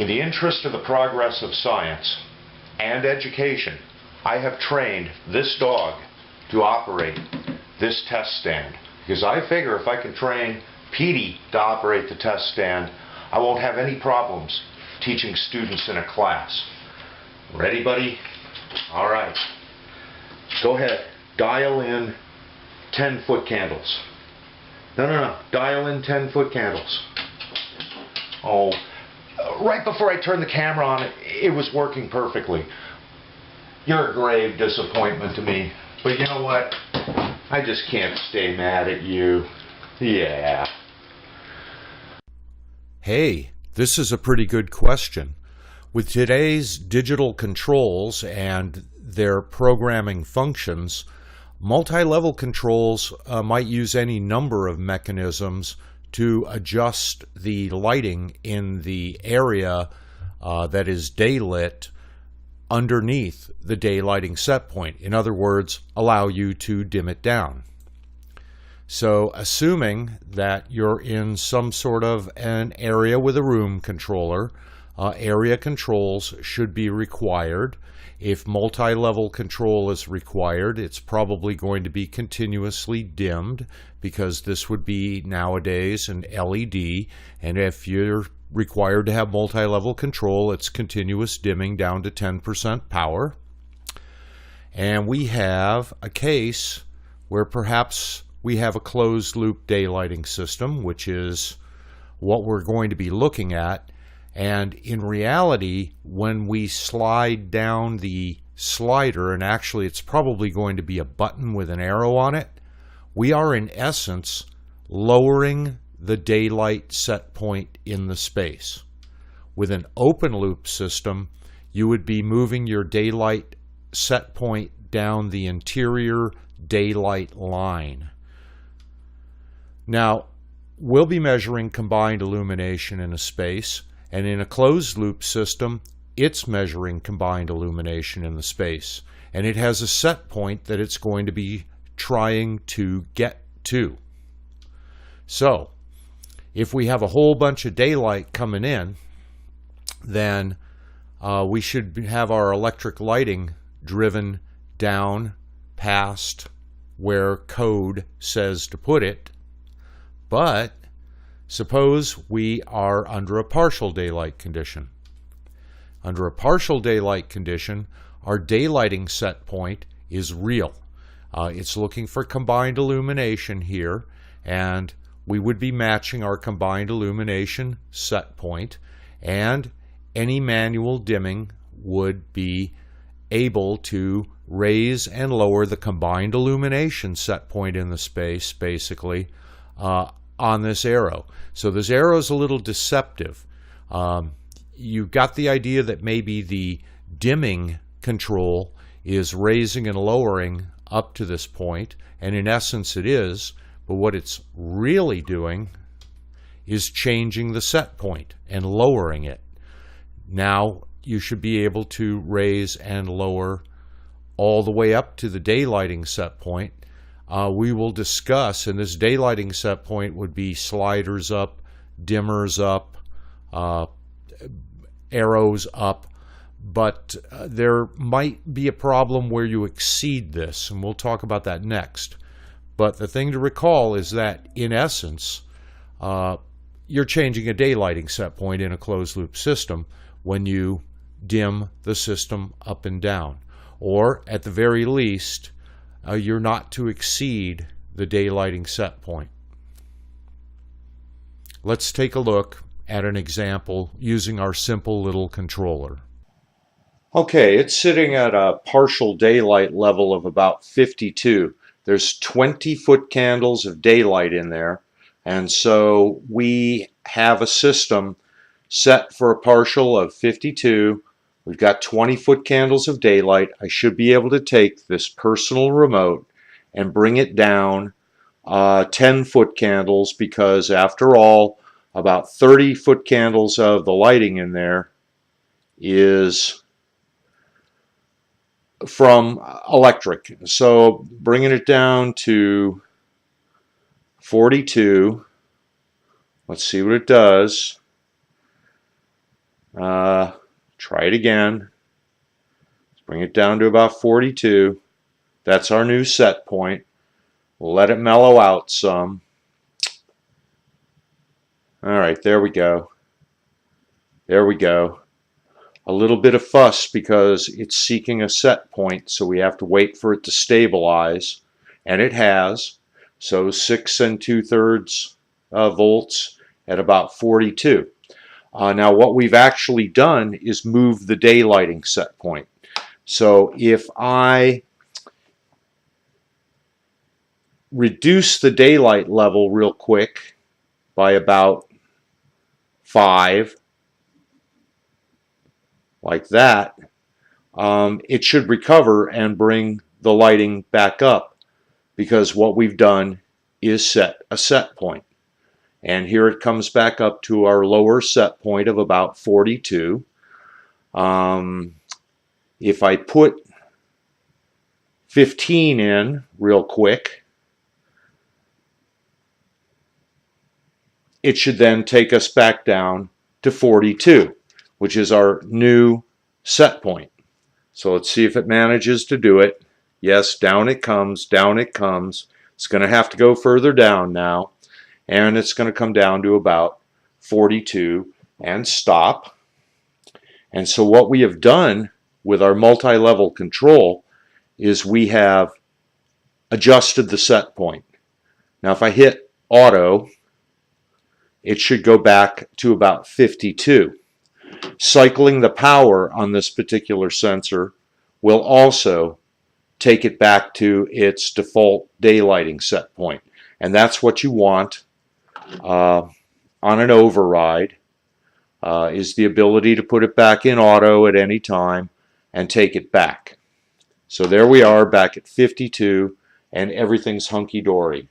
In the interest of the progress of science and education, I have trained this dog to operate this test stand. Because I figure if I can train Petey to operate the test stand, I won't have any problems teaching students in a class. Ready, buddy? All right. Go ahead. Dial in 10-foot candles. No. Dial in 10-foot candles. Oh, right before I turned the camera on, it was working perfectly. You're a grave disappointment to me. But you know what? I just can't stay mad at you. Yeah. Hey, this is a pretty good question. With today's digital controls and their programming functions, multi-level controls might use any number of mechanisms to adjust the lighting in the area that is daylit underneath the daylighting set point. In other words, allow you to dim it down. So assuming that you're in some sort of an area with a room controller, area controls should be required. If multi-level control is required, it's probably going to be continuously dimmed because this would be nowadays an LED. And if you're required to have multi-level control, it's continuous dimming down to 10% power. And we have a case where perhaps we have a closed loop daylighting system, which is what we're going to be looking at. And in reality, when we slide down the slider, and actually it's probably going to be a button with an arrow on it, we are in essence lowering the daylight set point in the space. With an open loop system, you would be moving your daylight set point down the interior daylight line. Now, we'll be measuring combined illumination in a space, and in a closed loop system, it's measuring combined illumination in the space. And it has a set point that it's going to be trying to get to. So, if we have a whole bunch of daylight coming in, then we should have our electric lighting driven down past where code says to put it. But suppose we are under a partial daylight condition. Under a partial daylight condition, our daylighting set point is real. It's looking for combined illumination here, and we would be matching our combined illumination set point, and any manual dimming would be able to raise and lower the combined illumination set point in the space, basically, on this arrow. So this arrow is a little deceptive. You got the idea that maybe the dimming control is raising and lowering up to this point, and in essence it is, but what it's really doing is changing the set point and lowering it. Now you should be able to raise and lower all the way up to the daylighting set point. We will discuss, and this daylighting set point would be sliders up, dimmers up, arrows up, but there might be a problem where you exceed this, and we'll talk about that next. But the thing to recall is that, in essence, you're changing a daylighting set point in a closed loop system when you dim the system up and down. Or, at the very least, you're not to exceed the daylighting set point. Let's take a look at an example using our simple little controller. Okay, it's sitting at a partial daylight level of about 52. There's 20 foot candles of daylight in there, and so we have a system set for a partial of 52. We've got 20 foot candles of daylight. I should be able to take this personal remote and bring it down 10 foot candles, because after all, about 30 foot candles of the lighting in there is from electric. So bringing it down to 42, let's see what it does. Try it again. Let's bring it down to about 42. That's our new set point. We'll let it mellow out some. Alright, there we go. There we go. A little bit of fuss because it's seeking a set point, so we have to wait for it to stabilize, and it has. So 6 2/3 volts at about 42. Now what we've actually done is move the daylighting set point. So if I reduce the daylight level real quick by about 5, like that, it should recover and bring the lighting back up, because what we've done is set a set point. And here it comes back up to our lower set point of about 42. If I put 15 in real quick, it should then take us back down to 42, which is our new set point. So let's see if it manages to do it. Yes, down it comes, down it comes. It's going to have to go further down now, and it's going to come down to about 42 and stop. And so what we have done with our multi-level control is we have adjusted the set point. Now if I hit auto, it should go back to about 52. Cycling the power on this particular sensor will also take it back to its default daylighting set point. And that's what you want on an override, is the ability to put it back in auto at any time and take it back. So there we are back at 52, and everything's hunky-dory.